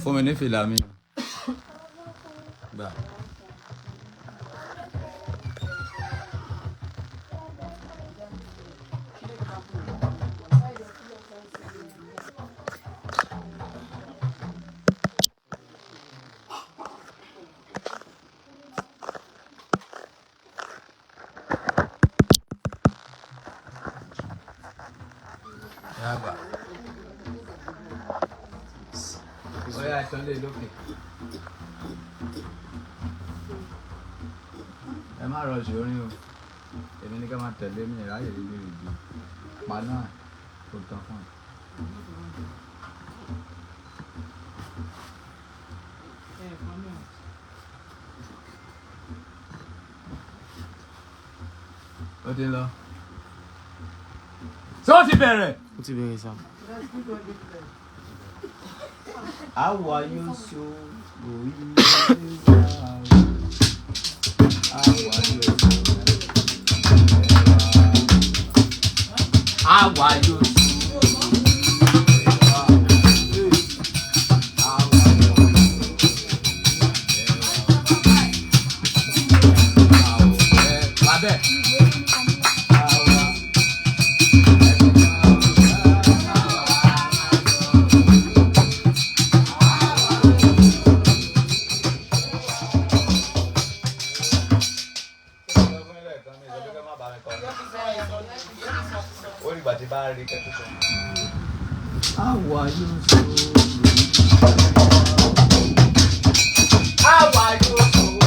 fún mi ní fìlà mi. Gbà. Yaba. Oya ìtọ́lé lókè. Ẹ má rọ̀ṣì orin o. Èmi ní ká máa tẹ̀lé mi ráyè rí lórí ìdí. Paná kò tán fún ẹ. Ó ti lọ. Ṣé ó ti bẹ̀rẹ̀? Ó ti bẹ̀rẹ̀ sá. How are you so going? How are you? How are you so? How are you so?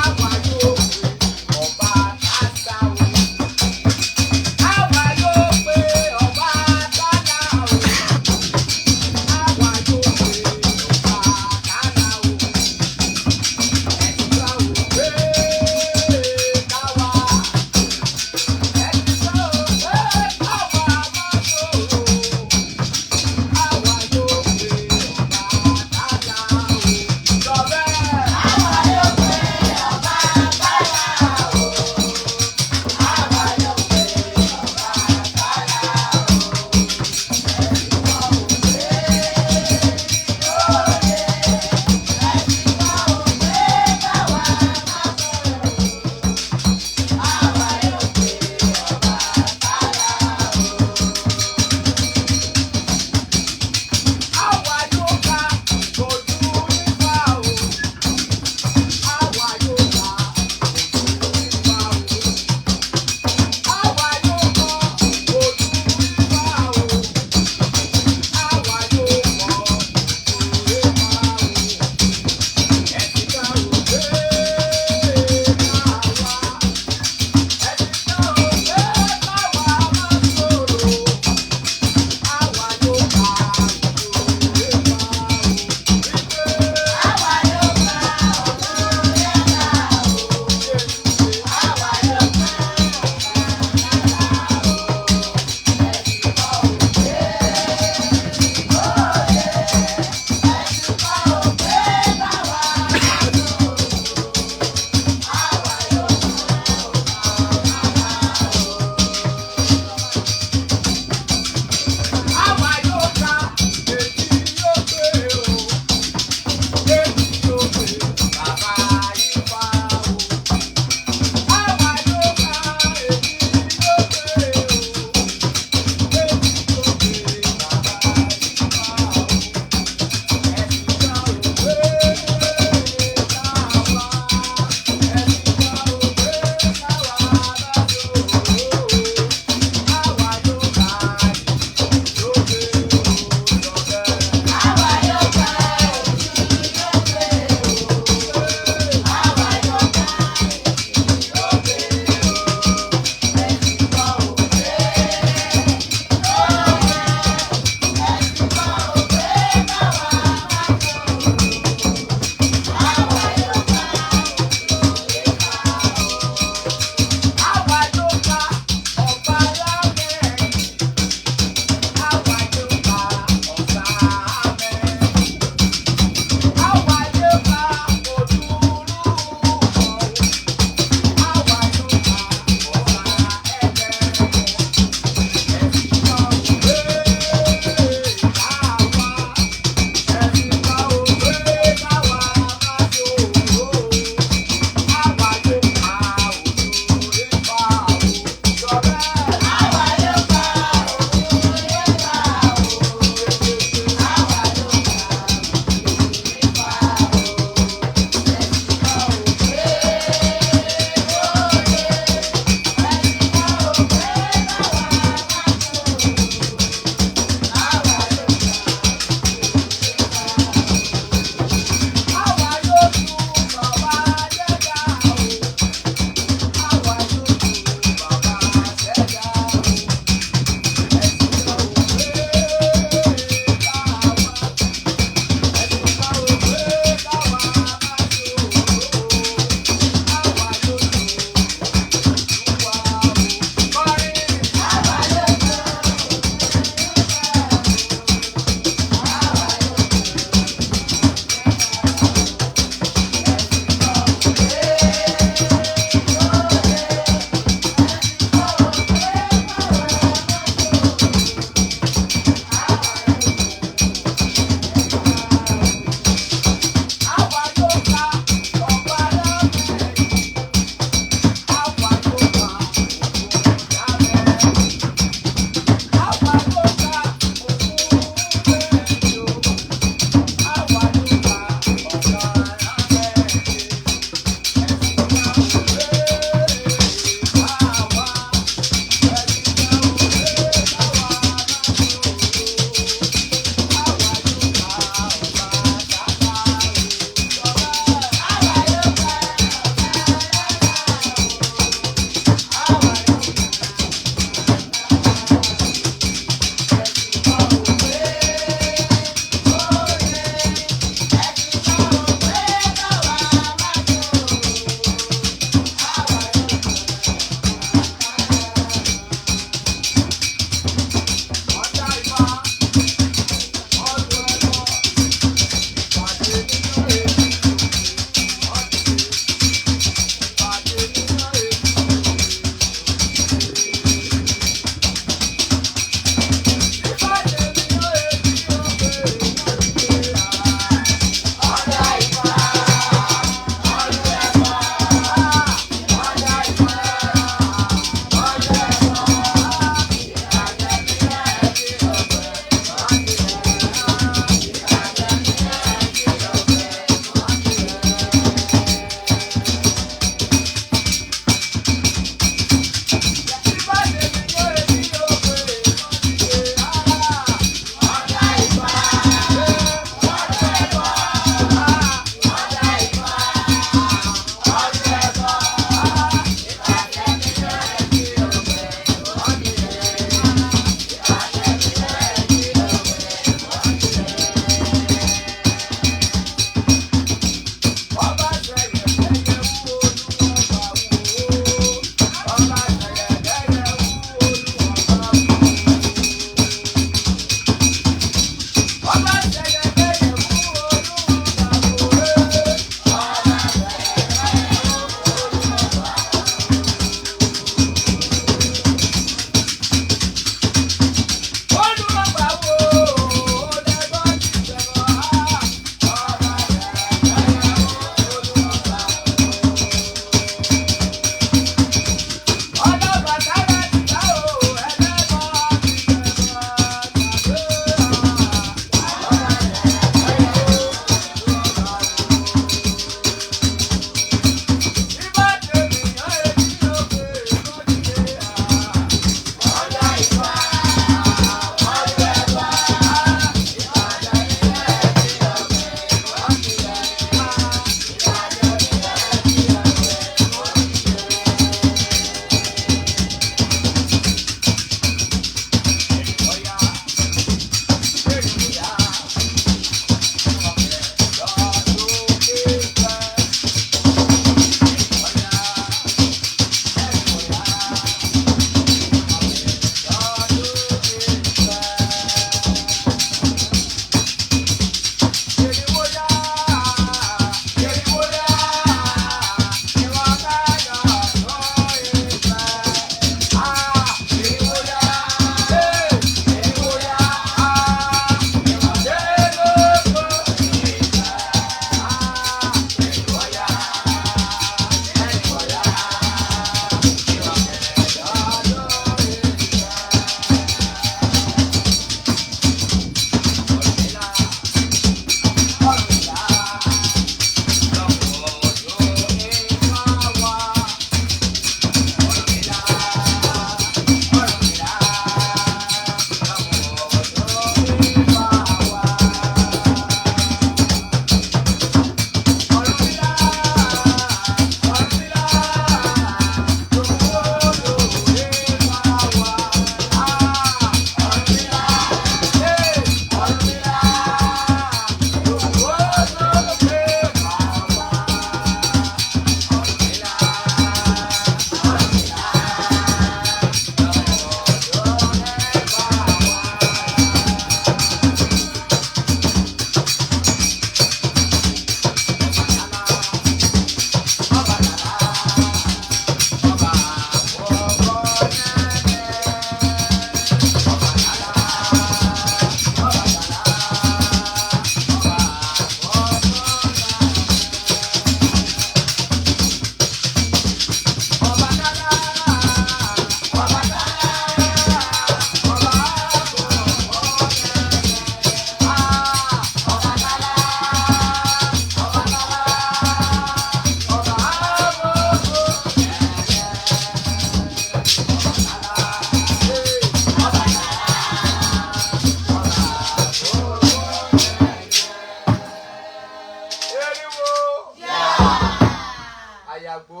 Àyàgbó.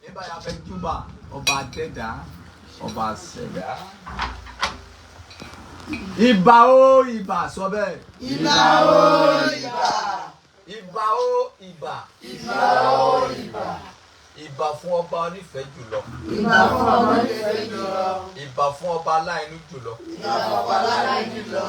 Nígbà yà fẹ́ júbà ọba dẹ́dà ọba ṣẹ̀dá. Ìbà o ìbà sọ bẹ́ẹ̀. Ìbà o ìbà. Ìbà o ìbà. Ìbà o ìbà. Ìbà fún ọba onífẹ̀ẹ́ jùlọ. Ìbà fún ọba onífẹ̀ẹ́ jùlọ. Ìbà fún ọba aláìnú jùlọ. Ìbà fún ọba aláìnú jùlọ.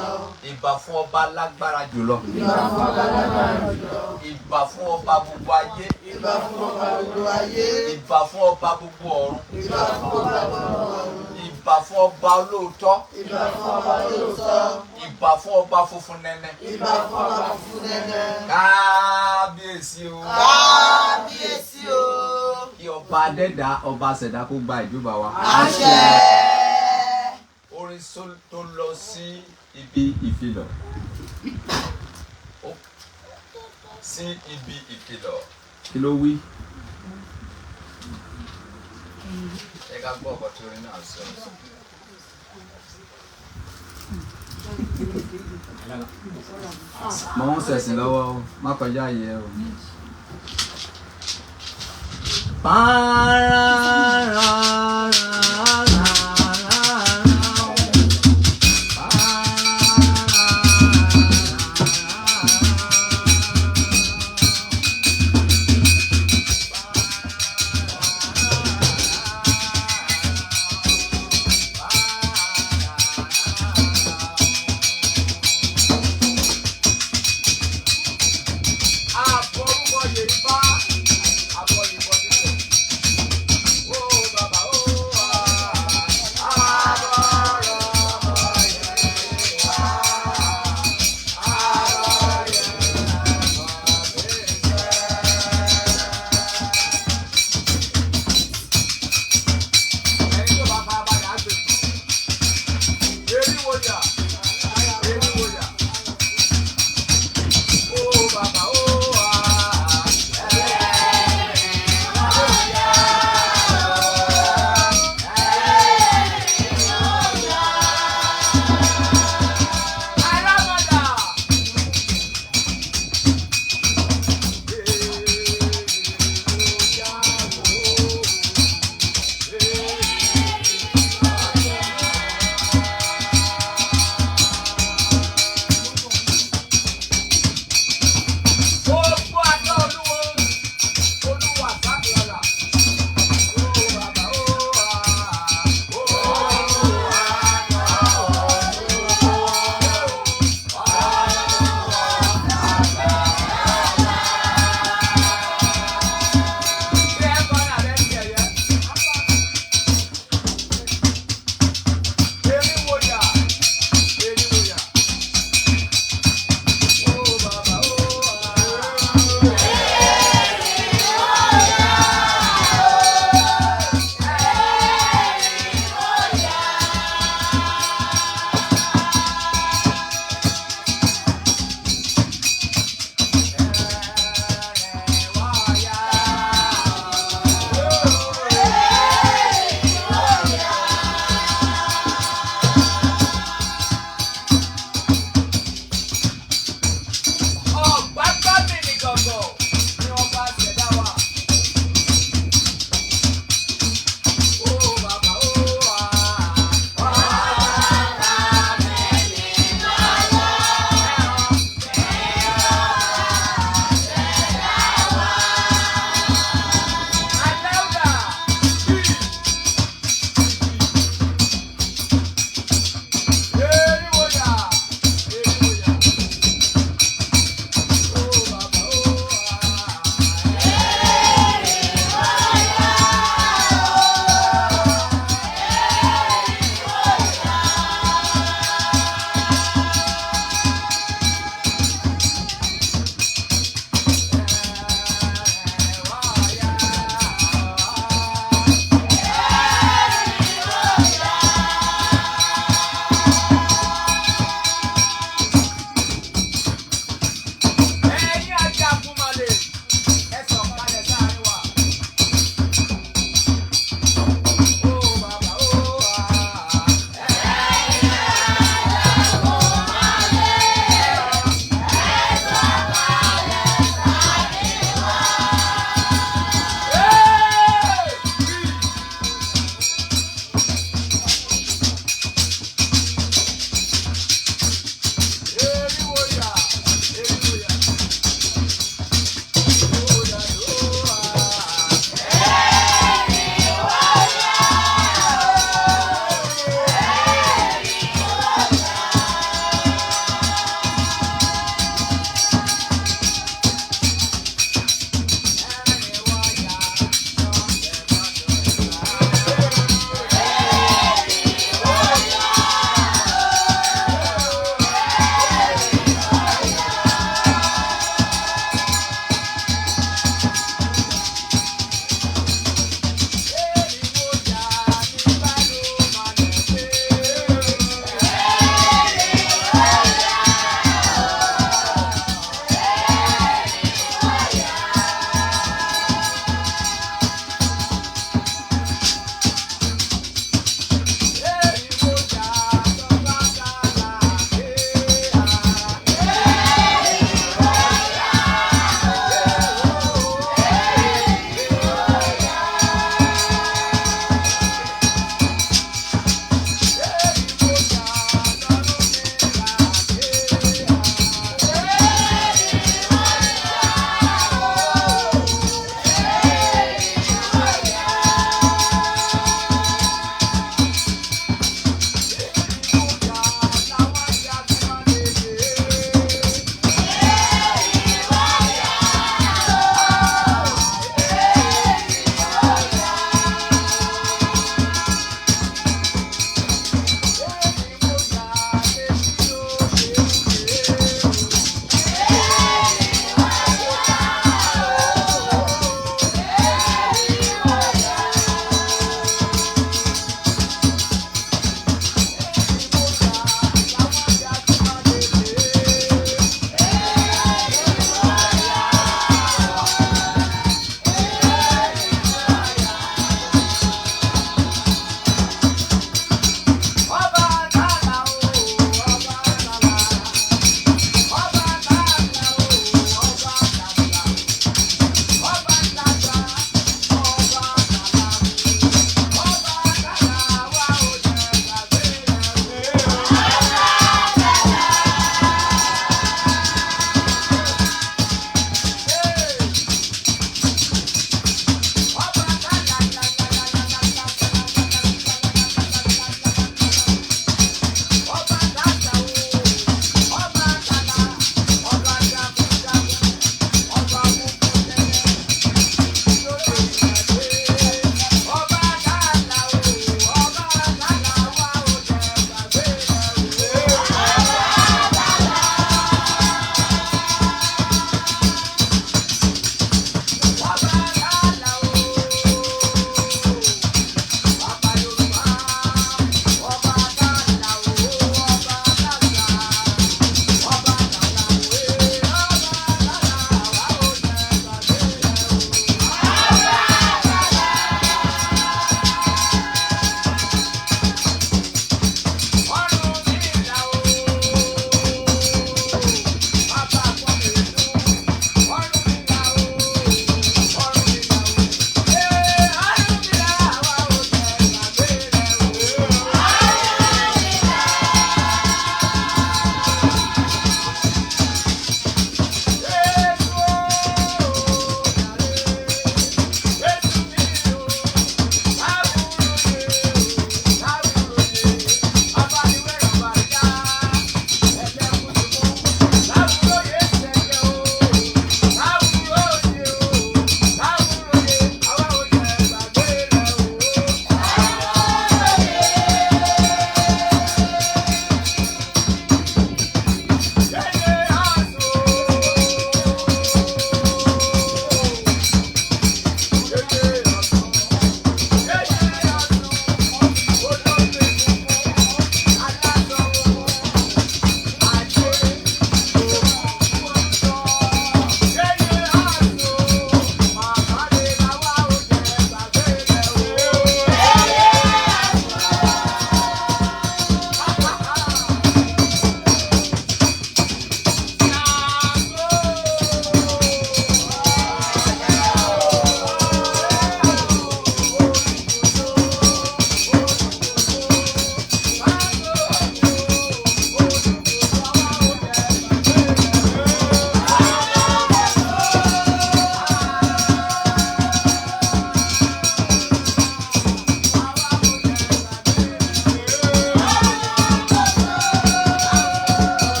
Ìbà fún ọba alágbára jùlọ. Ìbà fún ọba alágbára jùlọ. Ìbà fún ọba gbogbo ayé. Ìbà fún ọba gbogbo ayé. Ìbà fún ọba gbogbo ọ̀run. Ìbà fún ọba gbogbo ọ̀run. Ìbà fún ọba olóòótọ́. Ìbà fún ọba olóòótọ́. Ìbà fún ọba funfun nẹ́nẹ́. Ìbà fún ọba funfun nẹ́nẹ́. Kábíyèsí o. Kábíyèsí o. Kí ọba dẹ́dà ọba ṣẹ̀dá kó gba ìjọba wa. Àṣẹ. Orin tó lọ sí ibi ìfilọ̀. Sí ibi ìfilọ̀. Kí ló wí? Ẹ ká gbọ́ ọ̀pọ̀ tí orin náà sọ. Mo ń ṣẹ̀sìn lọ́wọ́ o, má kọjá yẹ o. Baba.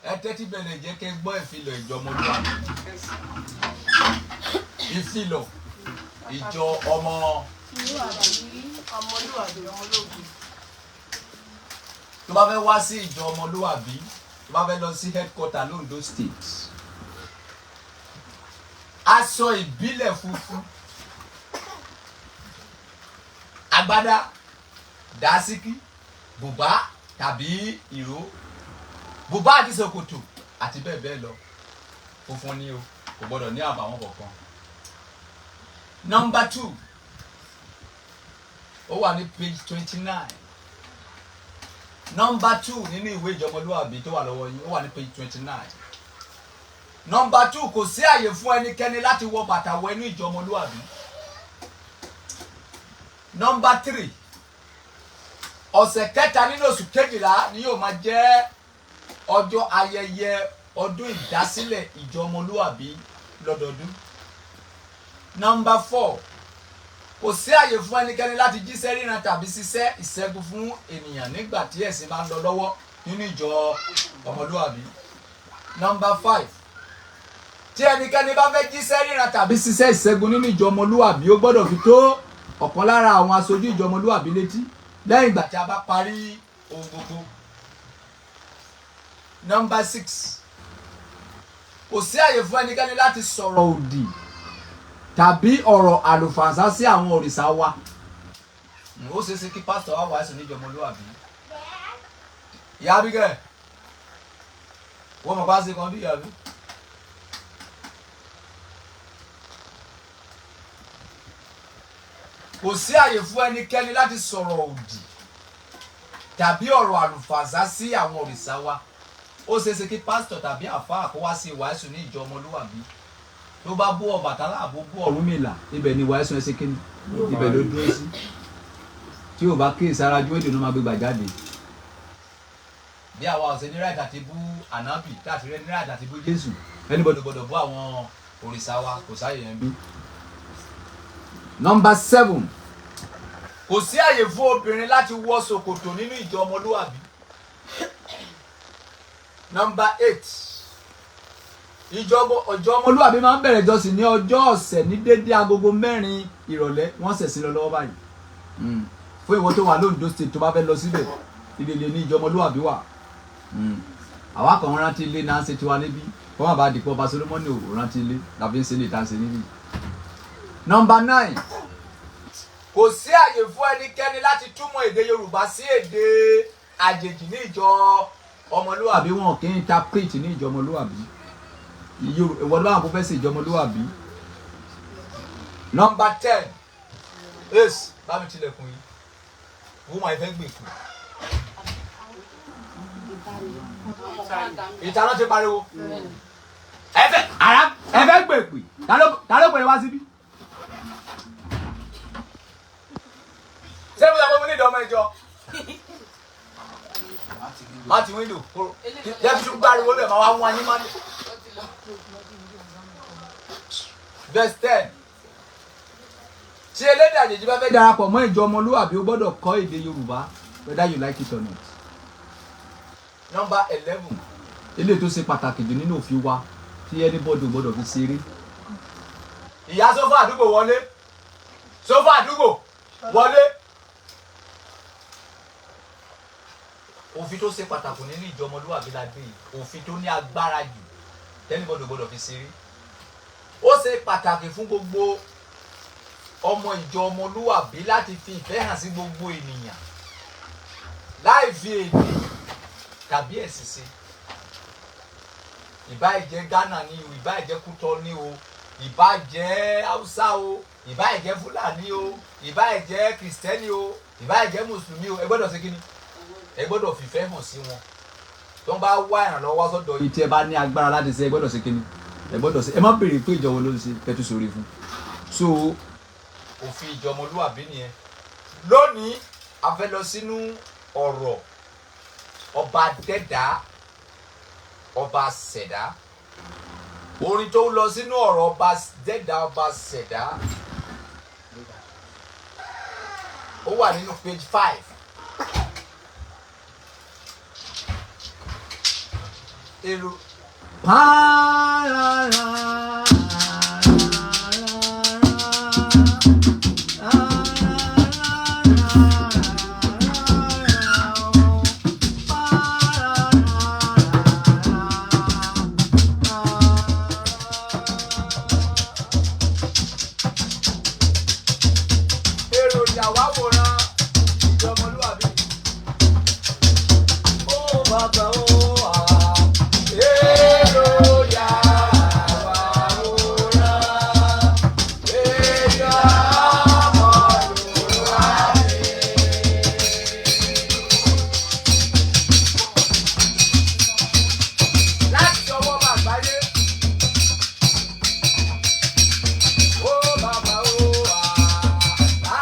ẹ tẹ́tí bẹ̀rẹ̀ jẹ́ kẹ́ gbọ́ ìfilọ̀ ìjọ ọmọlúwàbí. Ìfilọ̀ ìjọ ọmọlúwàbí. Tó bá fẹ́ wá sí ìjọ ọmọlúwàbí, tó bá fẹ́ lọ sí headquarter l'Ondo State, aṣọ ìbílẹ̀ funfun, agbádá, dàsíkí, bùbá tàbí ìró, bùbá àti ṣòkòtò àti bẹ́ẹ̀ bẹ́ẹ̀ lọ. Funfun ni o, kò gbọdọ̀ ní àbàwọ́n kankan. Number 2, ó wà ní page 29. Number 2 nínú ìwé ìjọmọlúwàbí tó wà lọ́wọ́ yín, ó wà ní page 29. Number 2, kò sí àyè fún ẹnikẹ́ni láti wọ bàtà wọ inú ìjọmọlúwàbí. Number 3, ọ̀sẹ̀ kẹta nínú oṣù kejìlá ni yóò máa jẹ́ ọjọ́ ayẹyẹ ọdún ìdásílẹ̀ ìjọmọlúwàbí lọ́dọọdún. Number 4, kò sí àyè fún ẹnikẹ́ni láti jíṣẹ́ ríran tàbí ṣiṣẹ́ ìṣẹ́gun fún ènìyàn nígbà tí ẹ̀sìn bá ń lọ lọ́wọ́ nínú ìjọ ọmọlúwàbí. Number 5, tí ẹnikẹ́ni bá fẹ́ jíṣẹ́ ríran tàbí ṣiṣẹ́ ìṣẹ́gun nínú ìjọ ọmọlúwàbí, ó gbọ́dọ̀ fi tó ọ̀kan lára àwọn aṣojú ìjọ ọmọlúwàbí létí lẹ́yìn ìgbà tí a bá parí ohun gbogbo. Number 6, kò sí àyè fún ẹnikẹ́ni láti sọ̀rọ̀ òdì tàbí ọ̀rọ̀ àlùfàǹsá sí àwọn òrìṣà wa. Ó ṣeé ṣe kí pásítọ̀ wá wàásù níjọ ọmọlúwàbí. Ìyá Abígẹ́, wọ́n mọ̀ bá ṣe kan bí ìyá bí. Kò sí àyè fún ẹnikẹ́ni láti sọ̀rọ̀ òdì tàbí ọ̀rọ̀ àlùfàǹsá sí àwọn òrìṣà wa. Ó ṣeé ṣe kí pásítọ̀ tàbí àfáà kó wá sí ìwàásù ní ìjọ ọmọlúwàbí. Tó bá bú Ọbàtálá àbó bú Ọ̀rúnmìlà, ibẹ̀ ni ìwàásù ẹsẹ̀ kíni, ibẹ̀ ló dúró sí. Tí ò bá kíyèsí ara ju èdè ló máa gbé gbà jáde. Bí àwa ọ̀sẹ̀ ní ráìtì àti bú ànábì, káàtì rẹ̀ ní ráìtì àti bú Jésù, ẹni gbọ́dọ̀ bú àwọn òrìṣà wa, kò sáyè yẹn bí. Number 7, kò sí àyè fún obìnrin láti wọ ṣòkòtò nínú ìjọ ọmọlúwàbí. Number 8, ìjọ ọmọlúwàbí máa ń bẹ̀rẹ̀ ìjọsìn ní ọjọ́ ọ̀sẹ̀ ní dédé agogo 4 ìrọ̀lẹ́. Wọ́n ṣẹ̀sìn lọ lọ́wọ́ báyìí. Fún ìwọ tó wà l'Ondo State tó bá fẹ́ lọ síbẹ̀, ìdílé ní ìjọ ọmọlúwàbí wà. Àwa kan rántí ilé náà ń ṣe tiwa níbí, kọ́ máa bá dìpọ̀ OBA Solomon ò rántí ilé làbí ń ṣe lè ta ṣe níbí. Number 9, kò sí àyè fún ẹnikẹ́ni láti túmọ̀ èdè Yorùbá sí èdè àjèjì ní ìjọ ọmọlúwàbí. Wọn kì í interpret ní ìjọ ọmọlúwàbí. Ìwọ́n bá wọn kó fẹ́ sí ìjọ ọmọlúwàbí. Number 10, yes, bá mi tilẹ̀kùn yìí, wọ́n máa fẹ́ gbè kù. Ìtàná ti pariwo. Ẹ fẹ́ gbè pè, ta ló pè wá síbí? Ṣé mo sọ pé mo ní ìdánwò ẹjọ́? Má ti wíńdò kúrò. Jẹ́ kí tún gbáriwo bẹ̀ máa wá wọ́n ní mọ́ni. Verse 10, tí elédè àjèjì bá fẹ́ darapọ̀ mọ́ ìjọ ọmọlúwàbí, ó gbọ́dọ̀ kọ́ èdè Yorùbá, whether you like it or not. Number 11, eléyìí tó ṣe pàtàkì jù nínú òfin wa tí anybody gbọ́dọ̀ fi ṣeré. Ìyá sọ́fà àdúgbò wọlé, sọ́fà àdúgbò wọlé. Òfin tó ṣe pàtàkì nínú ìjọ ọmọlúwàbí la gbé yìí, òfin tó ní agbára jù anybody gbọ́dọ̀ fi ṣeré. Ó ṣe pàtàkì fún gbogbo ọmọ ìjọ ọmọlúwàbí láti fi ìfẹ́ hàn sí gbogbo ènìyàn láì fi èdè tàbí ẹ̀sìn sí. Ìbáà jẹ́ Ghana ni o, ìbáà jẹ́ Kútọ́ ni o, ìbáà jẹ́ Hausa o, ìbáà jẹ́ Fúlàní o, ìbáà jẹ́ Kìrìsìtẹ́nì o, ìbáà jẹ́ Mùsùlùmí o, ẹ gbọ́dọ̀ ṣe kíni? Ẹ gbọ́dọ̀ fìfẹ́ hàn sí wọn. Tó ń bá wá ìrànlọ́wọ́ sọ́dọ̀ yìí tí ẹ bá ní agbára láti ṣe, ẹ gbọ́dọ̀ ṣe kíni? Ẹ gbọ́dọ̀ ṣe. Ẹ má béèrè pé ìjọ wo ló ń ṣe kẹ́tù sórí fún. So òfin ìjọ ọmọlúwàbí nìyẹn. Lónìí a fẹ́ lọ sínú ọ̀rọ̀ ọba dẹ́dà, ọba ṣẹ̀dá. Orin tó ń lọ sínú ọ̀rọ̀ ọba dẹ́dà, ọba ṣẹ̀dá, ó wà nínú page 5. èrò. Èròjà wá wòran ìjọ ọmọlúwàbí. Ó bàbá ó à. Èròjà wá wòran ìjọ ọmọlúwàbí. Láti ọwọ́ àgbáyé. Ó bàbá ó à.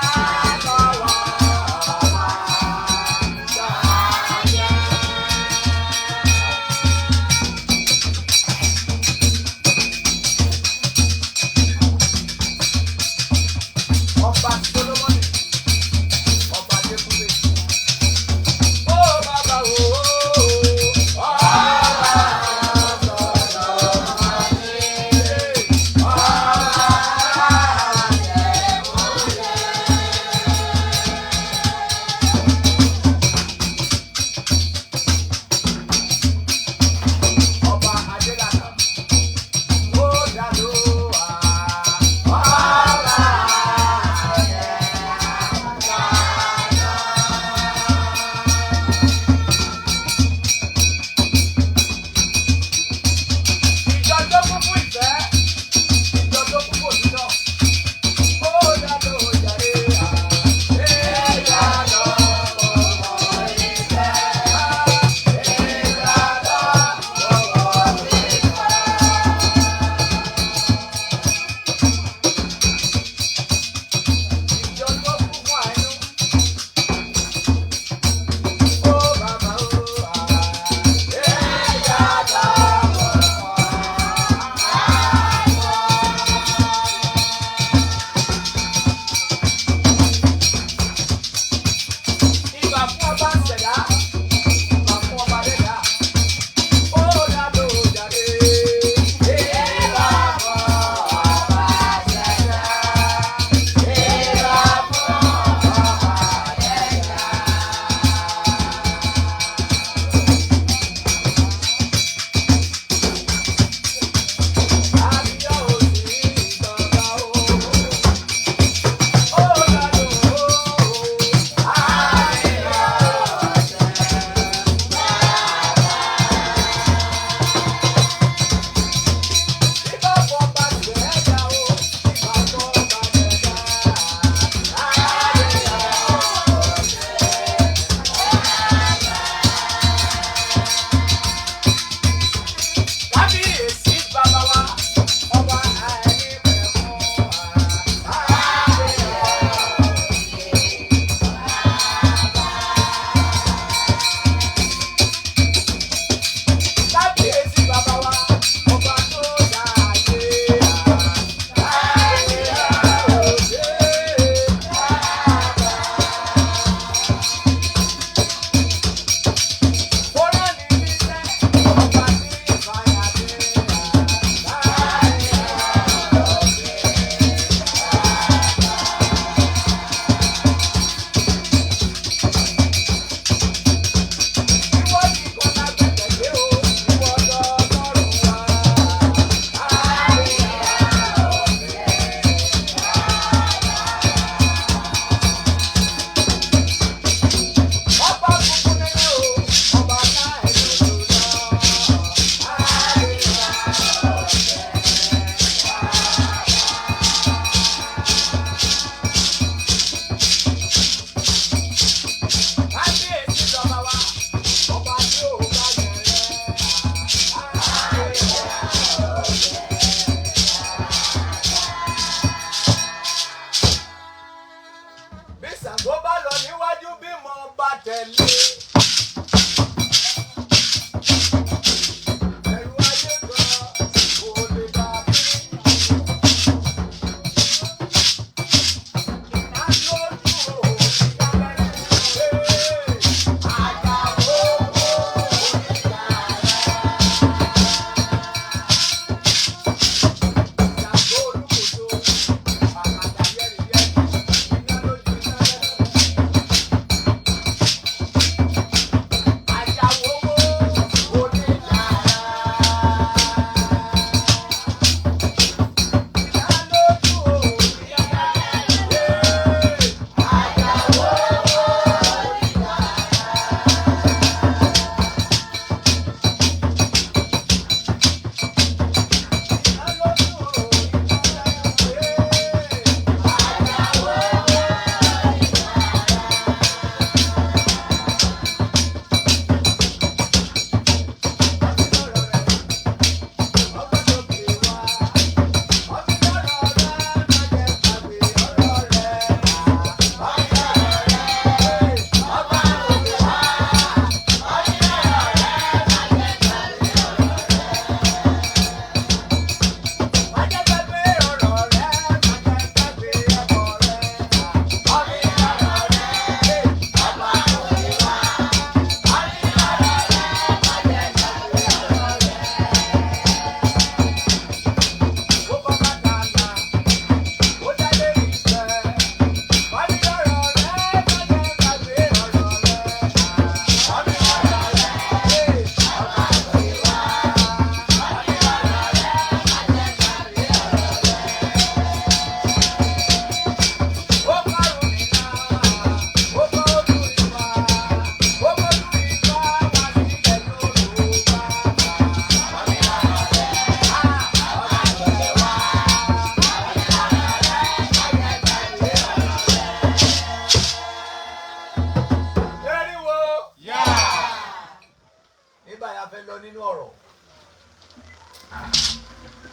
nínú ọ̀rọ̀.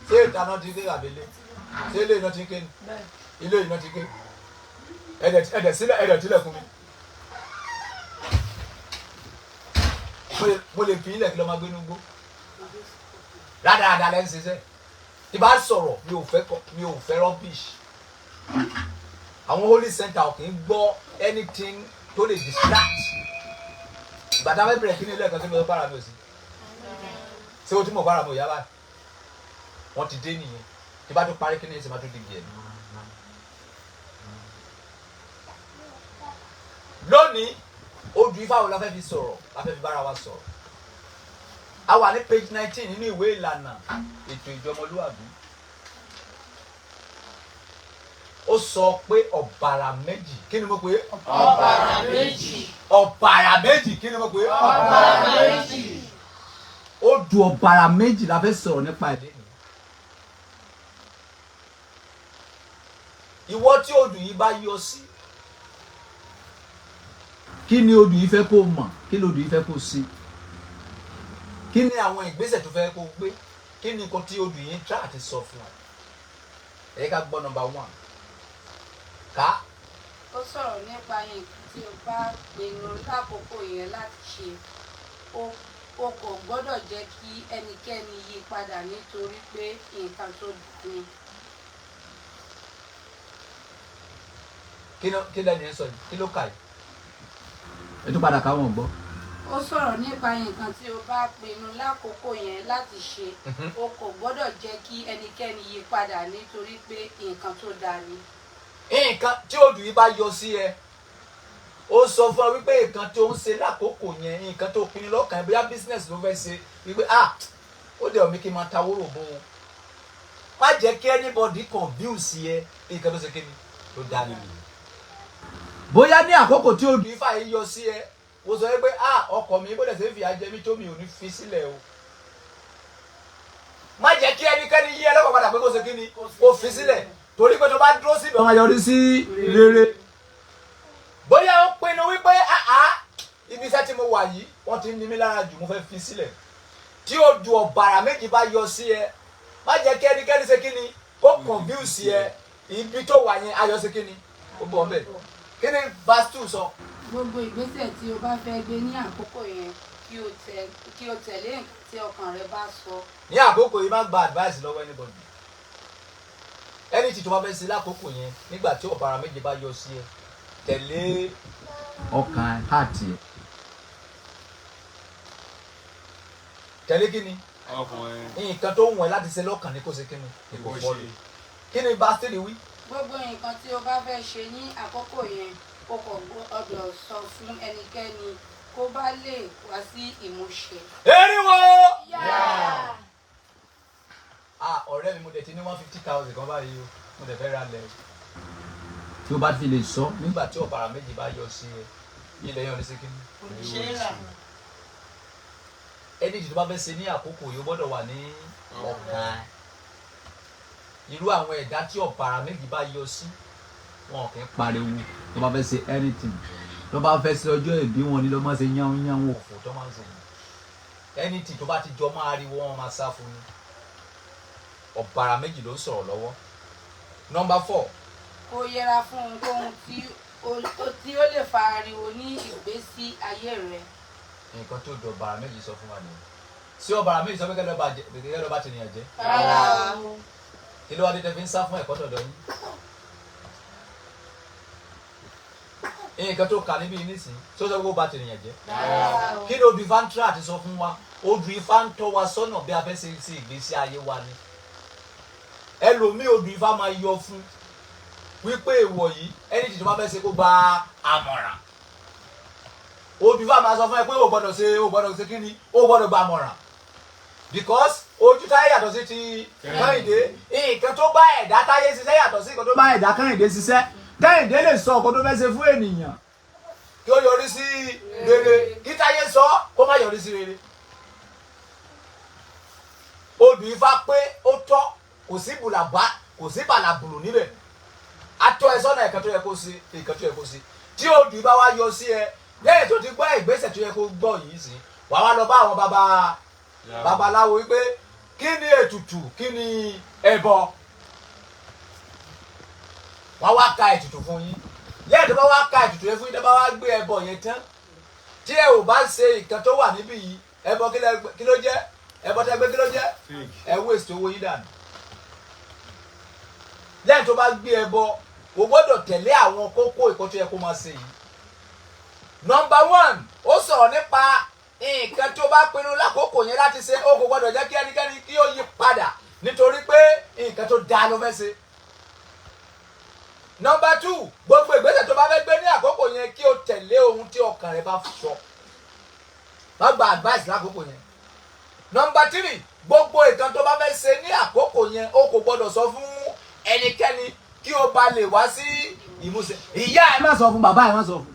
Ṣé ìdáná ti ké àbílẹ̀? Ṣé ilé iná ti ké ni? Ilé iná ti ké. Ẹ̀dẹ̀ sílẹ̀ ẹ̀dẹ̀ sílẹ̀ fún mi. Mo lè fi ilẹ̀ kí lọ máa gbé núgbó. Rádaràdà lẹ́nu ṣiṣẹ́. Tí bá sọ̀rọ̀ mi ò fẹ́ rubbish. Àwọn holy center ò kì í gbọ́ anything tó lè distract. Bàtà fẹ́ bẹ̀rẹ̀ kí ni ilé ẹ̀kan tí mo bára mi ò sí. Ṣé o tí mo bára mi ò yá báyìí? Wọ́n ti dé nìyẹn. Tí bá tó parí kí ni ẹ̀sìn bá tó dìgbì ẹ̀. Lónìí, odù Ifá wo la fẹ́ fi sọ̀rọ̀, la fẹ́ fi bára wa sọ̀rọ̀. A wà ní page 19 nínú ìwé ìlànà ètò ìjọmọlúwàbí. Ó sọ pé ọ̀bàrà méjì. Kí ni mo pè é? Ọ̀bàrà méjì. Ọ̀bàrà méjì. Kí ni mo pè é? Ọ̀bàrà méjì. Odù ọ̀bàrà méjì la fẹ́ sọ̀rọ̀ nípa èdè nìyí. Ìwọ tí odù yìí bá yọ sí. Kí ni odù yìí fẹ́ kó mọ̀? Kí ni odù yìí fẹ́ kó sí? Kí ni àwọn ìgbésẹ̀ tó fẹ́ kó gbé? Kí ni nǹkan tí odù yìí ń try àti sọ fún ọ? Ẹ ká gbọ́ number 1. Ká. Ó sọ̀rọ̀ nípa nǹkan tí o bá pinnu lákòókò yẹn láti ṣe. O kò gbọ́dọ̀ jẹ́ kí ẹnikẹ́ni yí padà nítorí pé nǹkan tó dùn. Kí lẹ́nu yẹn sọ yìí? Kí ló kà yìí? Ẹ tún padà káwọn gbọ́. Ó sọ̀rọ̀ nípa nǹkan tí o bá pinnu lákòókò yẹn láti ṣe. O kò gbọ́dọ̀ jẹ́ kí ẹnikẹ́ni yí padà nítorí pé nǹkan tó dáa ni. Nǹkan tí odù yìí bá yọ sí ẹ, ó sọ fún ọ wípé nǹkan tó ń ṣe lákòókò yẹn, nǹkan tó pinnu lọ́kàn ẹ, bóyá business ló fẹ́ ṣe, wípé ó dẹ̀ mí kí n máa ta wóró bó wọn. Má jẹ́ kí anybody confuse ẹ, nǹkan tó ṣe kí ni tó dá nínú. Bóyá ní àkókò tí odù Ifá yìí yọ sí ẹ, ó sọ wípé ọkọ mi bó dẹ̀ ṣe fi àjẹ mi tó mi ò ní fi sílẹ̀ o. Má jẹ́ kí ẹnikẹ́ni yí ẹ lọ́kàn padà pé kó ṣe kí ni kó fi sílẹ̀. Torí pé tó bá dúró síbẹ̀, wọ́n máa yọrí sí rere. Bóyá ó pinnu wípé ibi iṣẹ́ tí mo wà yìí wọ́n ti ń ní mí lára jù, mo fẹ́ fi sílẹ̀. Tí odù ọ̀bàrà méjì bá yọ sí ẹ, má jẹ́ kí ẹnikẹ́ni ṣe kí ni kó confuse ẹ. Ibi tó wà yẹn ayọ̀ ṣe kí ni ó bọ̀ ọ́n bẹ̀. Kí ni verse 2 sọ? Gbogbo ìgbésẹ̀ tí o bá fẹ́ gbé ní àkókò yẹn kí o tẹ̀lé nǹkan tí ọkàn rẹ bá sọ. Ní àkókò yìí má gba advice lọ́wọ́ anybody. Ẹni tí tó bá fẹ́ ṣe lákòókò yẹn nígbà tí ọ̀bàrà méje bá yọ sí ẹ, tẹ̀lé ọkàn àti ẹ. Tẹ̀lé kí ni? Nǹkan tó ń wọ̀n láti ṣe lọ́kàn ní kó ṣe kí ni? Ìkò fọ́lù. Kí ni verse 3 wí? Gbogbo nǹkan tí o bá fẹ́ ṣe ní àkókò yẹn o kò gbọ́dọ̀ sọ fún ẹnikẹ́ni kó bá lè wá sí ìmúṣẹ. Eriwo! Yeah. Ọ̀rẹ́ mi mo dẹ̀ ti ní 150,000 kan báyìí o, mo dẹ̀ fẹ́ ra lẹ̀. Tí o bá fi lè sọ nígbà tí ọ̀bàrà méjì bá yọ sí ẹ, ilẹ̀ yẹn ò ní ṣe kí ni? Ẹni tí tó bá fẹ́ ṣe ní àkókò yìí ó gbọ́dọ̀ wà ní ọ̀kan. Irú àwọn ẹ̀dá tí ọ̀bàrà méjì bá yọ sí, wọn kì í pariwo. Tó bá fẹ́ ṣe anything, tó bá fẹ́ ṣe ọjọ́ ìbí wọn ni ló máa ṣe yánwó òfò tó máa ń ṣe yìí. Anything tó bá ti jọ máa rí wọn máa sá fún ni. Ọ̀bàrà méjì ló ń sọ̀rọ̀ lọ́wọ́. Number 4. Kó yẹra fún ohunkóhun tí ó lè fa ariwo ní ìgbésí ayé rẹ. Nǹkan tó dọ̀ ọ̀bàrà méjì sọ fún wa nìyẹn. Sí ọ̀bàrà méjì sọ pé kẹ́lẹ́ lọ́ba ti nìyàn jẹ́. Rárá o. Kí ló wá dé tẹ́ fi ń sá fún ẹ̀kọ́ tọ̀dọ̀ yín? Nǹkan tó kà níbí nísìnyí tó sọ pé ó bá ti nìyàn jẹ́. Rárá o. Kí ni odù Ifá ń try àti sọ fún wa? Odù Ifá ń tọ́ wa sọ́nà bí a fẹ́ ṣe sí ìgbésí ayé wa ni. Ẹlòmíì odù Ifá máa yọ fún wípé èèwọ̀ yìí ẹni tí tó bá fẹ́ ṣe kó gba àmọ̀ràn. Odù Ifá máa sọ fún ẹ pé o gbọ́dọ̀ ṣe kí ni? O gbọ́dọ̀ gba àmọ̀ràn. Because ojú táyé yàtọ̀ sí ti Kẹ́hìndé. Nǹkan tó bá ẹ̀dá táyé ṣiṣẹ́ yàtọ̀ sí nǹkan tó bá ẹ̀dá Kẹ́hìndé ṣiṣẹ́. Kẹ́hìndé lè sọ nǹkan tó fẹ́ ṣe fún ènìyàn kí ó yọrí sí rere, kí táyé sọ kó má yọrí sí rere. Odù Ifá pé ó tọ́, kò sí bàlàbùlù níbẹ̀. Atọ́ ẹ sọ́nà ẹ̀kan tó yẹ kó ṣe, nǹkan tó yẹ kó ṣe. Tí odù Ifá wá yọ sí ẹ, lẹ́yìn tó ti gbọ́ ìgbésẹ̀ tó yẹ kó gbọ́ yìí sí, wàá wá lọ bá àwọn bàbá babaláwo wípé kí ni ètùtù kí ni ẹbọ wọ́n wá ka ètùtù fún yín lẹ́yìn tó bá wá ka ètùtù yẹn fún yín tó bá wá gbé ẹbọ yẹn tán tí ẹ ò bá ṣe nǹkan tó wà níbí yìí ẹbọ kí ló jẹ́ ẹbọ tẹ́ gbé kí ló jẹ́ ẹ waste owó yín dànù lẹ́yìn tó bá gbé ẹbọ o gbọ́dọ̀ tẹ̀lé àwọn kókó ìkọ́ tó yẹ kó máa ṣe yìí. Number 1 ó sọ̀rọ̀ nípa nǹkan tó bá pinnu lákòókò yẹn láti ṣe ó kò gbọ́dọ̀ jẹ́ kí ẹnikẹ́ni kí ó yí padà nítorí pé nǹkan tó dáa ló fẹ́ ṣe. Number 2 gbogbo ìgbésẹ̀ tó bá fẹ́ gbé ní àkókò yẹn kí o tẹ̀lé ohun tí ọkàn rẹ bá sọ má gba advice lákòókò yẹn. Number 3 gbogbo nǹkan tó bá fẹ́ ṣe ní àkókò yẹn ó kò gbọ́dọ̀ sọ fún ẹnikẹ́ni kí o bá lè wá sí ìmúṣẹ. Ìyá ẹ má sọ fún bàbá ẹ má sọ fún.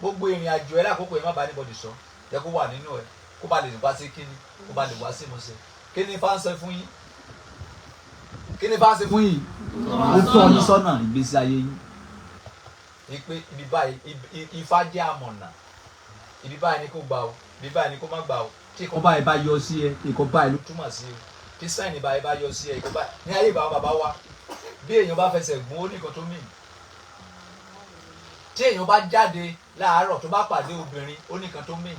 Gbogbo ìrìn àjò ẹ lákòókò yẹn má bá anybody sọ yẹ kó wà nínú ẹ kó bá lè wá sí kíni kó bá lè wá sí ìmúṣẹ. Kí ni Ifá ń sọ fún yín? Kí ni Ifá ń ṣe fún yín? Ó tọ́ yín sọ́nà ìgbésí ayé yín. Ipe ibi báyìí Ifá jẹ́ àmọ̀nà ibi báyìí ni kó gbà o ibi báyìí ni kó má gbà o tí ìkọ́ báyìí bá yọ sí ẹ ìkọ́ báyìí ló túmọ̀ sí o tí sáìnì báyìí bá yọ sí ẹ ìkọ́ báyìí ní ayé ìbáwọ̀ bàbá wa bí èèyàn bá fẹsẹ̀ gún ó ní nǹkan tó mì tí èèyàn bá jáde láàárọ̀ tó bá pàdé obìnrin ó ní nǹkan tó mì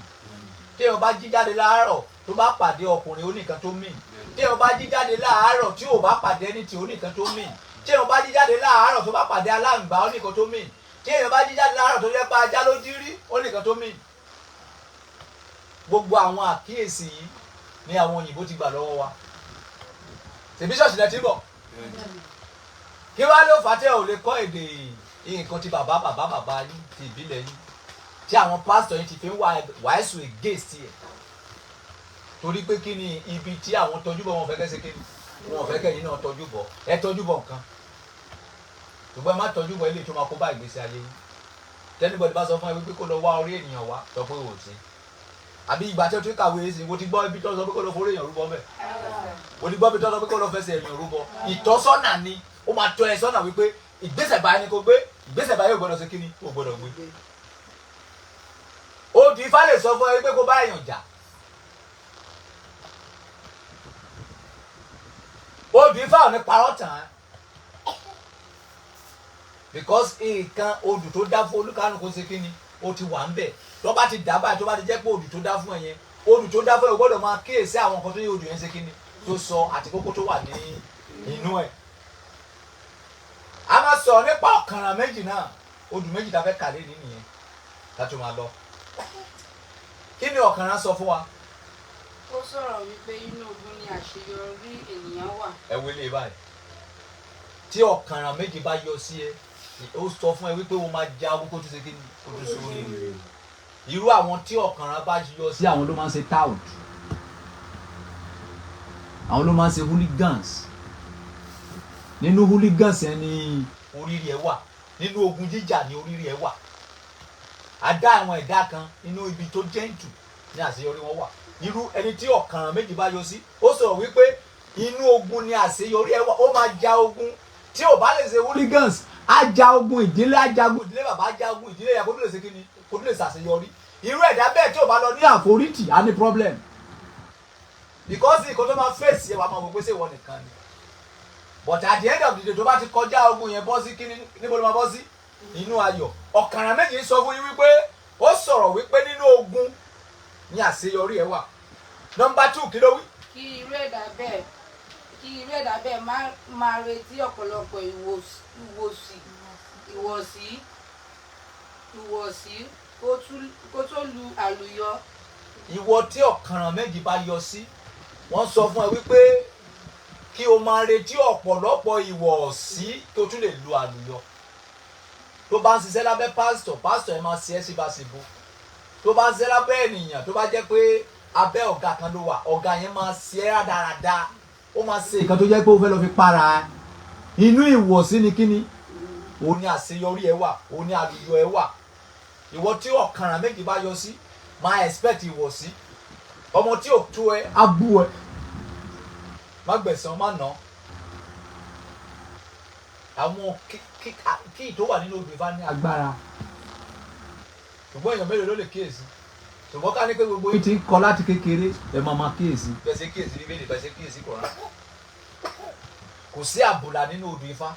tí èèyàn bá jí jáde láàárọ̀ tó bá pàdé ọkùnrin ó ní nǹkan tó mì tí èèyàn bá jí jáde láàárọ̀ tí ò bá pàdé ẹni tí ó ní nǹkan tó mì tí èèyàn bá jí jáde láàárọ̀ tó bá pàdé aláǹgbá ó ní nǹkan tó mì tí èèyàn bá jí jáde láàárọ̀ tó jẹ́ pa ajá ló dírí ó ní nǹkan tó mì. Gbogbo àwọn àkíyèsí yìí ni àwọn òyìnbó ti gbà lọ́wọ́ wa tèmi ṣọ́ọ̀ṣì lẹ ti bọ̀ kí wá ló fà á tẹ́ ò lè kọ́ èdè nǹkan ti bàbá yín ti ìbílẹ̀ yín tí àwọn pásítọ̀ yín ti fi ń wàásù against ẹ̀ torí pé kí ni ibi tí àwọn tọ́jú bọ̀ wọn fẹ́ kẹ́ ṣe kí ni wọn fẹ́ kẹ́ yín náà tọ́jú bọ̀ ẹ tọ́jú bọ̀ nǹkan ṣùgbọ́n ẹ má tọ́jú bọ̀ ilé tó máa kó bá ìgbésí ayé yín tẹ́nibọ̀dì bá sọ fún ẹ wípé kó lọ wá orí ènìyàn wá sọ pé ò sí àbí ìgbà tí o ti kàwé sí mo ti gbọ́ ibi tó sọ pé kó lọ forí èèyàn rúbọ bẹ́ẹ̀ mo ti gbọ́ ibi tó sọ pé kó lọ fẹsẹ̀ èèyàn rúbọ ìtọ́sọ́nà ni ó máa tọ́ ẹ sọ́nà wípé ìgbésẹ̀ báyìí ni kò gbé ìgbésẹ̀ báyìí ò gbọ́dọ̀ ṣe kíni ò gbọ́dọ̀ gbé. Odi Ifá lè sọ fún ẹ wípé kó bá èèyàn jà Odi Ifá ò ní parọ́ tàn án because nǹkan odù tó dá fún olúkánú kó ṣe kíni ó ti wà ń bẹ̀ tó bá ti dá báyìí tó bá ti jẹ́ pé odù tó dá fún ẹ yẹn odù tó dá fún ẹ o gbọ́dọ̀ máa kíyèsí àwọn nǹkan tó yẹ odù yẹn ṣe kíni tó sọ àti kókó tó wà ní inú ẹ̀. A máa sọ nípa ọ̀kànràn méjì náà odù méjì tá a fẹ́ kàlé nìyẹn láti máa lọ. Kí ni ọ̀kànràn sọ fún wa? Ó sọ̀rọ̀ wípé inú ogun ni àṣeyọrí ènìyàn wà. Ẹ wo ilé báyìí tí ọ̀kànràn méjì bá yọ sí ẹ ó sọ fún ẹ wípé o máa ja agogo tó ṣe kí ni o tó ṣe orí rẹ. Irú àwọn tí ọ̀kànràn bá yọ sí àwọn ló máa ń ṣe tout àwọn ló máa ń ṣe hooligans nínú hooligans yẹn ni oríire ẹ wà nínú ogun jíjà ni oríire ẹ wà a dá àwọn ẹ̀dá kan nínú ibi tó jẹ́ǹtù ní àṣeyọrí wọn wà irú ẹni tí ọ̀kànràn méjì bá yọ sí ó sọ̀rọ̀ wípé inú ogun ni àṣeyọrí ẹ wà ó máa ja ogun tí ò bá lè ṣe hooligans á ja ogun ìdílé á jagun ìdílé bàbá á jagun ìdílé ìyá kó tó lè ṣe kíni kó tó lè ṣàṣeyọrí irú ẹ̀dá bẹ́ẹ̀ tí ò bá lọ ní àforítì á ní problem because nǹkan tó máa fèsì ẹ̀ wà máa wò pé ṣé ìwọ nìkan ni but at the end of the day tó bá ti kọjá ogun yẹn bọ́ sí kíni níbo ló máa bọ́ sí inú ayọ̀ ọ̀kànràn méjì sọ fún yín wípé ó sọ̀rọ̀ wípé nínú ogun ni àṣeyọrí ẹ wà. Number 2 kí ló wí. Kí irú ẹ̀dá bẹ́ẹ̀ máa retí ọ̀pọ̀lọpọ̀ ìwọ̀sí kó tó lu àlùyọ. Ìwọ tí ọ̀kànràn méjì bá yọ sí wọ́n sọ fún ẹ wípé kí o máa retí ọ̀pọ̀lọpọ̀ ìwọ̀sí kí o tún lè lu àlùyọ. Tó bá ń ṣiṣẹ́ lábẹ́ pásítọ̀ ẹ máa ṣe é síbáṣibú. Tó bá ń ṣiṣẹ́ lábẹ́ ènìyàn tó bá jẹ́ pé abẹ́ ọ̀gá kan ló wà ọ̀gá yẹn máa ṣe é rádaràda ó máa ṣe nǹkan tó jẹ́ pé ó fẹ́ lọ fi para inú ìwọ̀sí ni kíni òun ni àṣeyọrí ẹ wà òun ni àlùyọ ẹ wà. Ìwọ tí ọ̀kànràn méjì bá yọ sí máa expect ìwọ̀sí ọmọ tí ò tó ẹ á bú ẹ má gbẹ̀san má nà àwọn kí tó wà nínú obìnrin bá ní agbára ṣùgbọ́n èèyàn mélòó ló lè kíyèsí ṣùgbọ́n ká ní pé gbogbo yín ti ń kọ́ láti kékeré ẹ máa kíyèsí bẹ́sẹ̀ kíyèsí bíbélì bẹ́sẹ̀ kíyèsí Kùránì. Kò sí àbùlà nínú odù Ifá,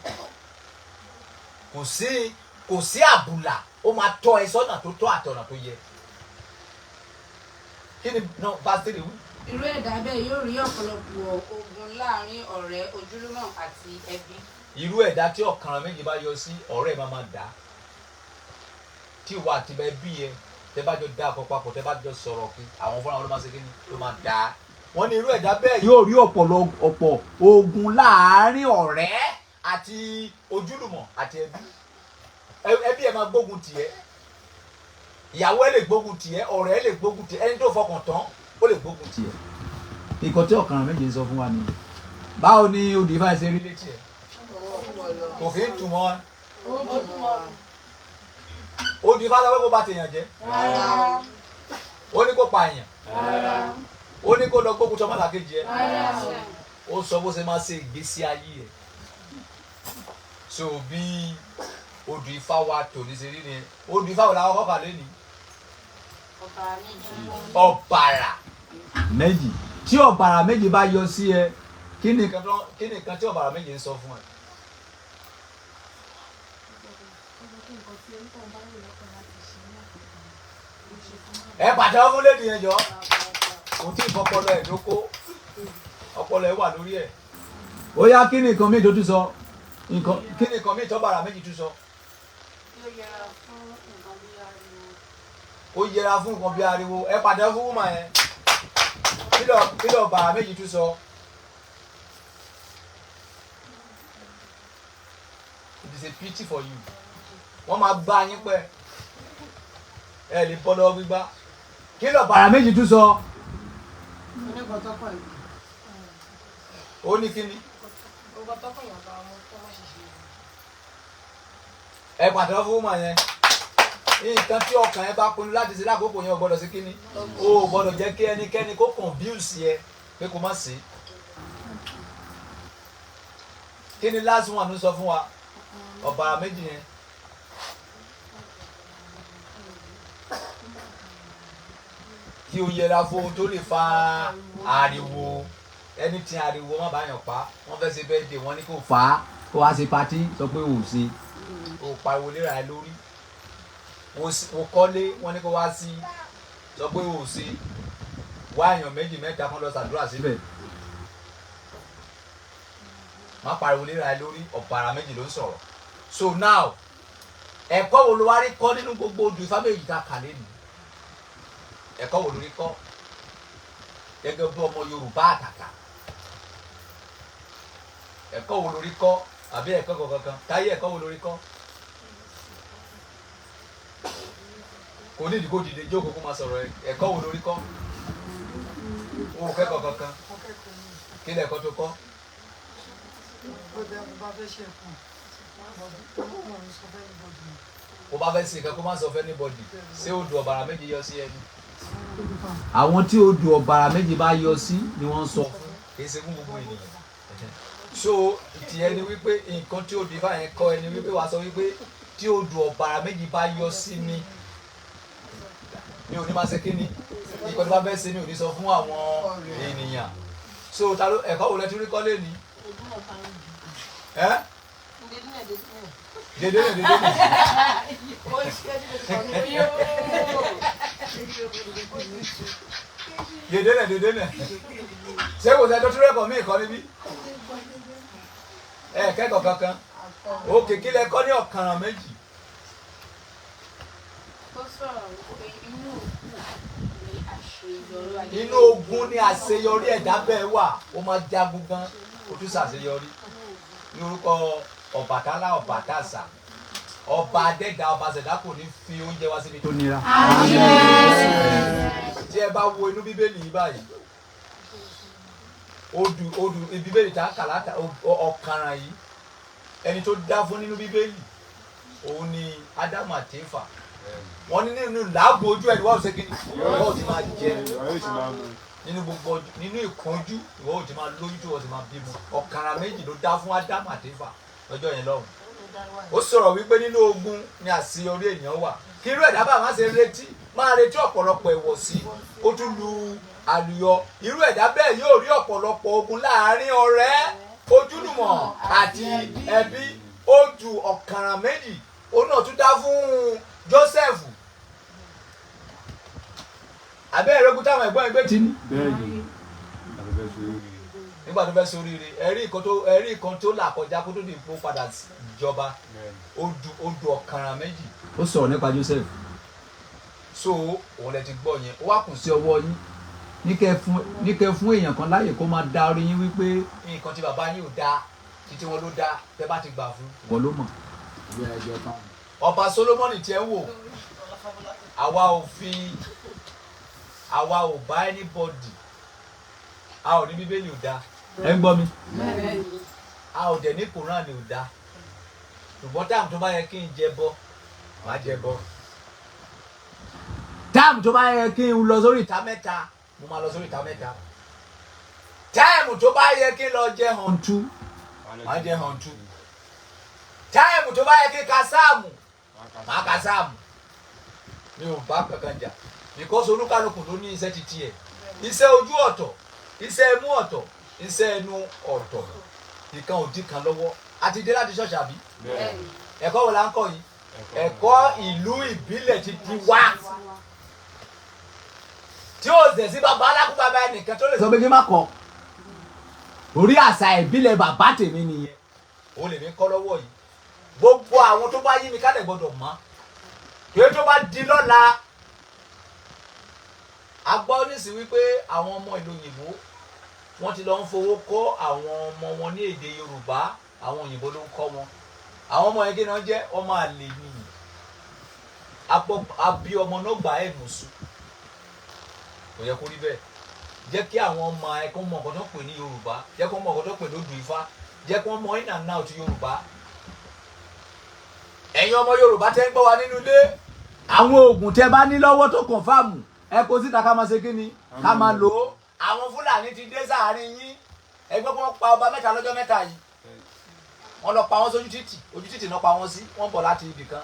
kò sí àbùlà, ó máa tọ́ ẹ sọ́nà tó tọ́ àti ọ̀nà tó yẹ. Kí ni náà pásítírì wí? Irú ẹ̀dá bẹ́ẹ̀ yóò rí ọ̀pọ̀lọpọ̀ ogun láàrin ọ̀rẹ́, ojúlùmọ̀ àti ẹbí. Irú ẹ̀dá tí ọ̀kànràn méjì bá yọ sí ọ̀rẹ́ máa dà á. Tí ìwà àti ẹbí ẹ tẹ bá jọ dá àpò papọ̀ tẹ bá jọ sọ̀rọ̀ pé àwọn fúnra wọn ló máa ṣe kí ni ló máa dà á. Wọ́n ní irú ẹ̀dá bẹ́ẹ̀ yóò rí ọ̀pọ̀ ogun láàrin ọ̀rẹ́ àti ojúlùmọ̀ àti ẹbí. Ẹbí ẹ máa gbógun tì ẹ́, ìyàwó ẹ lè gbógun tì ẹ́, ọ̀rẹ́ ẹ lè gbógun tì ẹ́, ẹni tó fọkàn tán ó lè gbógun tì ẹ́. Nǹkan tí ọ̀kànràn méjì ń sọ fún wa nìyẹn. Báwo ni odù Ifá ṣe rí létí ẹ̀? Kò kí ń tù mọ́. Odù Ifá sọ pé kó bá tèèyàn jẹ́, ó ní kó pa èèyàn, ó ní kó lọ gbógun tọmọ làkejì ẹ̀, ó sọ bó ṣe máa ṣe ìgbésí ayé ẹ̀. So bí odù Ifá wa tò ní ṣe rí ni odù Ifá wo làwọn kọ́kà lé ní? Ọ̀bàrà méjì. Tí ọ̀bàrà méjì bá yọ sí ẹ, kí ni nǹkan tí ọ̀bàrà méjì ń sọ fún ẹ? Ẹ pàtẹ́wọ́ fún lédi yẹn jọ, kò tí ì fọpọlọ ẹ̀ lóko, ọpọlọ ẹ̀ wà lórí ẹ̀. Ó yá, kí ni nǹkan méjì tó tún sọ? Kí ni nǹkan méjì tọ́bàrà méjì tún sọ? Ó yẹra fún nǹkan bí ariwo. Ẹ pàtẹ́wọ́ fún wúmà yẹn. Kí ló ọ̀bàrà méjì tún sọ? It is a pity for you. Wọ́n máa gbá yín pẹ́, ẹ lè bọ́ lọ́wọ́ gbígbá. Kí ló ọ̀bàrà méjì tún sọ? Ó ní kí ni? Ẹ pàtẹ́wọ́ fún wúmà yẹn. Nǹkan tí ọkàn ẹ bá pinnu láti ṣe lákòókò yẹn ò gbọ́dọ̀ sí kí ni? O ò gbọ́dọ̀ jẹ́ kí ẹnikẹ́ni kó confuse ẹ pé kó má sí. Kí ni last one ló sọ fún wa? Ọ̀bàrà méjì yẹn. Kí o yẹra fún ohun tó lè fa ariwo. Ẹni tí ariwo má bá yàn pa, wọ́n fẹ́ ṣe birthday wọ́n ní kó fà á, kó wá ṣe party sọ pé ò ṣe. O pariwo léra ẹ lórí. O kọ́lé wọ́n ní kó wá sí sọ pé ò ṣe. Wá èèyàn méjì mẹ́ta kan lọ ṣàdúrà síbẹ̀. Má pariwo léra ẹ lórí, ọ̀bàrà méjì ló ń sọ̀rọ̀. So now, ẹ̀kọ́ wo ló wá rí kọ́ nínú gbogbo odù Ifá méjì tá a kà lé nìí? Ẹ̀kọ́ wo ló rí kọ́? Gẹ́gẹ́ bí ọmọ Yorùbá àtàtà. Ẹ̀kọ́ wo ló rí kọ́? Àbí ẹ̀kọ́ kankan? Táyé ẹ̀kọ́ wo ló rí kọ́? Kò ní ìdíkò dìde jókòó kó máa sọ̀rọ̀ ẹ̀kọ́ wo ló rí kọ́? O ò kẹ́kọ̀ọ́ kankan. Kí ni ẹ̀kọ́ tó kọ́? Kó bá fẹ́ ṣe nǹkan kó má sọ fẹ́ anybody. Ṣé odù ọ̀bàrà méjì yọ sí ẹni? Àwọn tí odù ọ̀bàrà méjì bá yọ sí ni wọ́n sọ fún. Kì í ṣe fún gbogbo ènìyàn. So ti ẹni wípé nǹkan tí odù Ifá yẹn kọ́ ẹni wípé wàá sọ wípé tí odù ọ̀bàrà méjì bá yọ sí mi ò ní máa ṣe kí ni? Nǹkan tí wọ́n fẹ́ ṣe mi ò ní sọ fún àwọn ènìyàn. So ta ló ẹ̀kọ́ wo lẹ tún rí kọ́ lé ní? Dédé nè. Ṣé kò sẹ́ tó tún rẹ́kọ̀ọ́ mí ìkọ́ níbí? Ẹ kẹ́kọ̀ọ́ kankan. Òkè kí lẹ kọ́ ní ọ̀kànràn méjì? Inú ogun ni àṣeyọrí ẹ̀dá bẹ́ẹ̀ wà. Ó máa jagun gan, ó tún ṣàṣeyọrí. Ní orúkọ Ọbàtálá Ọbàtásà, ọba adẹ́dá ọba ṣẹ̀dá kò ní fi oúnjẹ wá síbi tó nira. Tí ẹ bá wo inú bíbélì yìí báyìí, odù bíbélì tá a kà láta ọ̀kànràn yìí, ẹni tó dá fún nínú bíbélì òun ni Ádámù àti Éfà. Wọ́n ní nínú làágbo ojú ẹni wọ́n ṣe kí ni wọ́n ti máa jẹ nínú gbogbo nínú ìkánjú ìwọ́n ti máa lóyún tí wọ́n ti máa bímọ. Ọ̀kànràn méjì ló dá fún Ádámù àti Éfà lọ́jọ́ yẹn lọ́hùn. Ó sọ̀rọ̀ wípé nínú ogun ni àṣeyọrí èèyàn wà. Kí irú ẹ̀dá bá má ṣe retí máa retí ọ̀pọ̀lọpọ̀ ìwọ̀sí ó tún lu àlùyọ. Irú ẹ̀dá bẹ́ẹ̀ yóò rí ọ̀pọ̀lọpọ̀ ogun láàárín ọ̀rẹ́, ojúlùmọ̀ àti ẹbí. Ó ju ọ̀kàrà méjì ó náà tún dá fún Joseph. Abẹ́rẹ́ ogun táwọn ẹ̀gbọ́n ẹgbẹ́ ti ní. Nígbà tó fẹ́ ṣoríire ẹ̀rí nǹkan tó là kọjá kó tó di ipò padà jọba. Ó ju ọ̀kàrà méjì. Ó sọ̀rọ̀ nípa Joseph. So òun lẹ ti gbọ́ yẹn. Ó wá kù sí ọwọ́ yín. Ní kẹ́ fún èèyàn kan láyè kó máa dá orí yín wípé nǹkan tí bàbá yín ò dáa títí wọn ló dáa tẹ́ bá ti gbà fún. Wọ́n ló mọ̀. Ọba Solomoni tí ẹ wò, àwa ò bá anybody, a ò ní Bíbélì ò dáa. Ẹ ń gbọ́ mi? A ò dẹ̀ ní Kùránì ò dáa. Ṣùgbọ́n táàmù tó bá yẹ kí n jẹ bọ́, màá jẹ bọ́. Táàmù tó bá yẹ kí n lọ sórí ìta mẹ́ta, mo máa lọ sórí ìta mẹ́ta. Táìmù tó bá yẹ kí n lọ jẹ hàntú, màá jẹ hàntú. Táìmù tó bá yẹ kí n ka sáàmù, màá ka sáàmù. Mi ò bá kankan jà. Because olúkálùkù ló ní iṣẹ́ titi ẹ̀. Iṣẹ́ ojú ọ̀tọ̀, iṣẹ́ imú ọ̀tọ̀, iṣẹ́ ẹnu ọ̀tọ̀. Ìkan ò dí kan lọ́wọ́. A ti dé láti ṣọ́ọ̀ṣì àbí? Ẹ̀kọ́ wo la ń kọ́ yìí? Ẹ̀kọ́ ìlú ìbílẹ̀ ti di wá. Tí ó ṣẹ̀ sí bàbá alákùnbàbá ẹnìkan tó lè sọ pé kí n má kọ́. Orí àṣà ìbílẹ̀ bàbá tèmi nìyẹn. Ó lè mi kọ́ lọ́wọ́ yìí. Gbogbo àwọn tó bá yí mi kálẹ̀ gbọ́dọ̀ mọ̀. Kí tó bá di lọ́la. A gbọ́ nísìn wípé àwọn ọmọ ìlú òyìnbó wọ́n ti lọ ń fowó kọ́ àwọn ọmọ wọn ní èdè Yorùbá, àwọn òyìnbó ló ń kọ́ wọn. Àwọn ọmọ yẹn kí ni wọ́n jẹ́? Ọmọ àlè nìyí. Àbí ọmọ náà gbà ẹ̀dùn sùn. Kò yẹ kó rí bẹ́ẹ̀. Jẹ́ kí àwọn ọmọ ẹ̀kọ́ mọ nǹkan tó pè ní Yorùbá, jẹ́ kó mọ nǹkan tó pè lódù Ifá, jẹ́ kó mọ in and out Yorùbá. Ẹ̀yin ọmọ Yorùbá tẹ́ ń gbọ́ wa nínú ilé. Àwọn oògùn tẹ́ bá ní lọ́wọ́ tó kọ̀nfàmù ẹ kó síta ká máa ṣe kí ni ká máa lò ó. Àwọn Fúlàní ti dé sáàárín yín. Ẹgbẹ́ kó wọ́n pa ọba mẹ́ta lọ́jọ́ mẹ́ta yìí. Wọ́n lọ pa wọ́n sójú títì, ojú títì náà pa wọ́n sí, wọ́n bọ̀ láti ibì kan.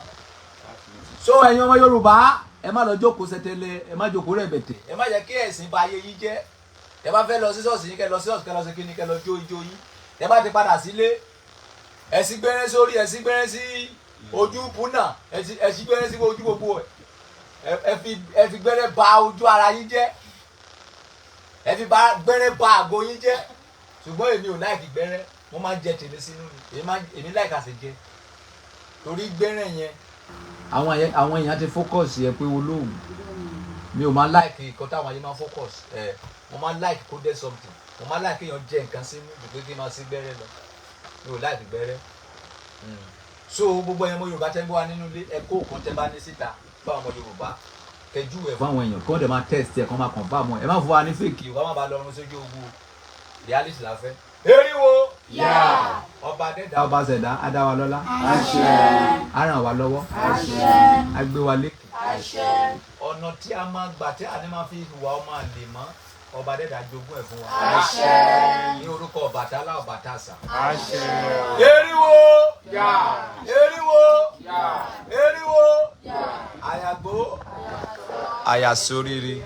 So ẹ̀yin ọmọ Yorùbá ẹ má lọ jókòó sẹtẹlẹ, ẹ má jókòó rẹ̀bẹ̀tẹ̀, ẹ má jẹ́ kí ẹ̀sìn bà ayé yín jẹ́. Ẹ bá fẹ́ lọ sí ṣọ́ọ̀ṣì yín kẹ́ lọ sí ṣọ́ọ̀ṣì kẹ́ lọ ṣe kí ni kẹ́ lọ jó ijó yín. Ẹ bá ti padà sílé ẹ sì gbẹ́rẹ́ sórí, ẹ sì gbẹ́rẹ́ sí ojú púnà, ẹ sì gbẹ́rẹ́ sí ojú gbogbo ẹ fi gbẹ́rẹ́ ba ojú ara yín jẹ́, ẹ fi gbẹ́rẹ́ ba àgọ́ yín jẹ́. Ṣùgbọ́n èmi ò láìkì gbẹ́rẹ́, mo máa ń jẹ tèmi sínú ni, èmi láìka sì jẹ torí gbẹ́rẹ́ yẹn. Àwọn èèyàn ti focus yẹ pé olóògùn mi ò máa láìkì nǹkan táwọn ayé máa focus mo máa láìkì kó dé something, mo máa láìkì èèyàn jẹ nǹkan sínú ju pé kí n máa sí gbẹ́rẹ́ lọ. Mi ò láìkì gbẹ́rẹ́. So gbogbo ẹ̀yin ọmọ Yorùbá tẹ́ ń bọ́ wa nínú ilé ẹ̀kọ́ òkan tẹ́ bá ní síta fún àwọn ọmọ Yorùbá kẹjú ẹ̀ fún àwọn èèyàn kí wọ́n dẹ̀ máa test ẹ̀ kí wọ́n máa confirm ẹ̀ má fún wa ní fake Yorùbá má ba lọ́rùn sójú ogun reality la fẹ́. Eriwo ọba dẹ́dá ọba ṣẹ̀dá á dá wa lọ́lá, á ràn wá lọ́wọ́, á gbé wa lékè. Ọ̀nà tí a máa gbà tí a ní máa fi hùwà ọmọ àlè mọ́ ọba dẹ́dá jogún ẹ̀ fún wa. Ní orúkọ Ọbàtálá Ọbàtásà. Eriwo Eriwo àyàgbó àyàsóríire.